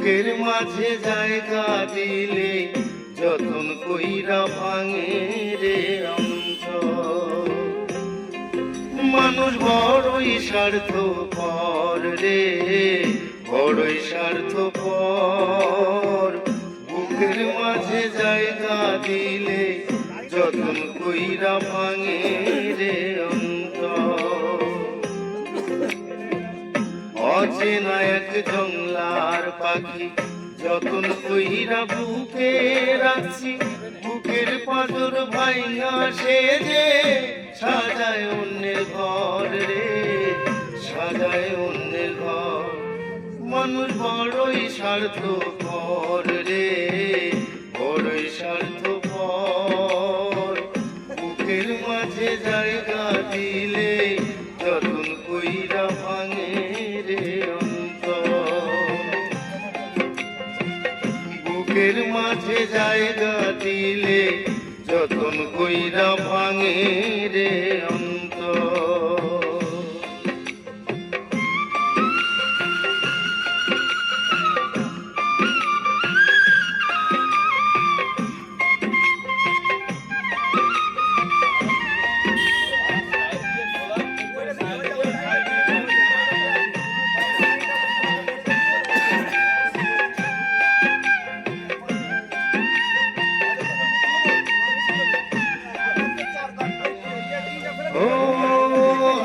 বুকের মাঝে জায়গা দিলে যতন কইরা ভাঙে রে অন্তর। মানুষ বড়ই স্বার্থপর রে, বড়ই স্বার্থপর। বুকের মাঝে জায়গা দিলে যতন কইরা ভাঙে রে অন্তর। অচেনা এক জংলার পাখি যতন কইরা বুকে রাখছি, বুকের পাঁজর ভাইঙা সে যে সাজায় অন্যের ঘর রে, সাজায় অন্যের ঘর। মানুষ বড়ই স্বার্থপর রে, বড়ই স্বার্থপর। বুকের মাঝে জায়গা দিলে যতন কইরা ভাঙে রে অন্তর। বুকের মাঝে জায়গা দিলে যতন কইরা ভাঙে রে অন্তর।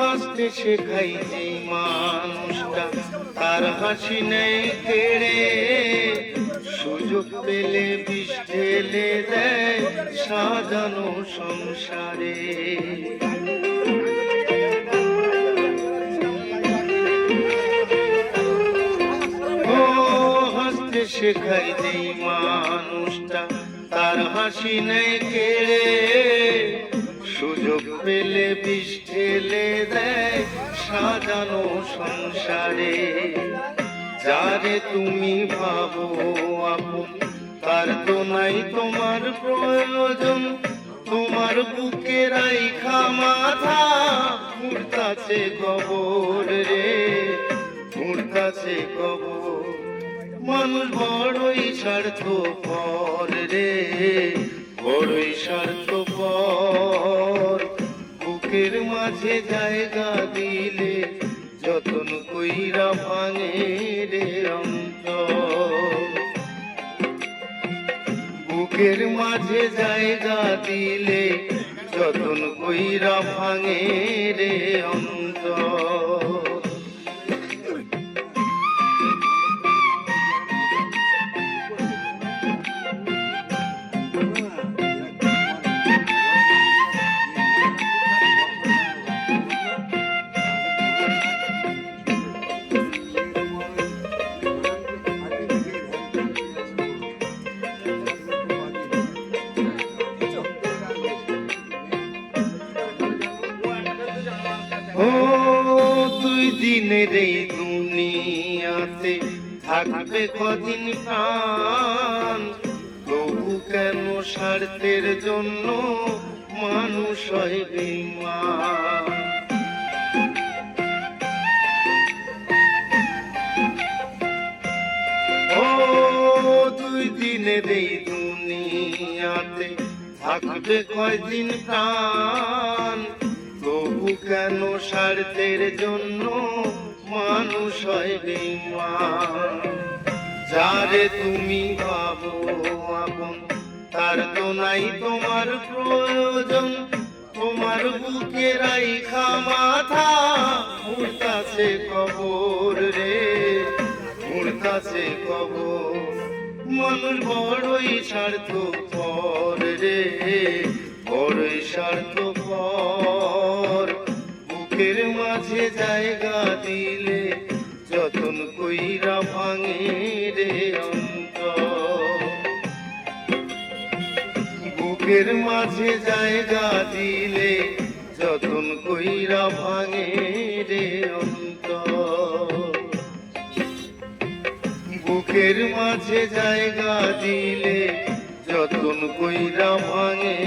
হাসতে শেখাই যে মানুষটা তার হাসি নেই কেড়ে, সুযোগ পেলে বিষ ঢেলে দেয় সাজানো সংসারে। হাসতে শেখাই যে মানুষটা তার হাসি নেই কেড়ে, সুযোগ পেলে বিষ ঢেলে দেয় সাজানো সংসারে। যারে তুমি ভাবো আপন তার তো নাই তোমার প্রয়োজন, তোমার বুকে রাইখা মাথা ঘুরতাছে কবর রে, ঘুরতাছে কবর। মানুষ বড়ই স্বার্থপর রে, বড়ই স্বার্থপর। বুকের মাঝে জায়গা দিলে যতন কইরা ভাঙে রে অন্তর। বুকের মাঝে জায়গা দিলে যতন কইরা ভাঙে রে অন্তর। দুই দিনের এই দুনিয়াতে থাকবে কদিন প্রাণ, তবু কেন স্বার্থের জন্য মানুষ হয় বেঈমান। দুই দিনের এই দুনিয়াতে থাকবে কয়দিন প্রাণ, তবু কেন স্বার্থের জন্য মানুষ হয় বেঈমান। যারে তুমি ভাবো আপন তার তো নাই তোমার প্রয়োজন, তোমার বুকে রাইখা মাথা ঘুরতাছে কবর রে, ঘুরতাছে কবর। মানুষ বড়ই স্বার্থপর রে, বড়ই স্বার্থপর। বুকের মাঝে জায়গা দিলে যতন কইরা ভাঙে রে অন্তর। বুকের মাঝে জায়গা দিলে যতন কইরা ভাঙে রে অন্তর। বুকের মাঝে জায়গা দিলে যতন কইরা ভাঙে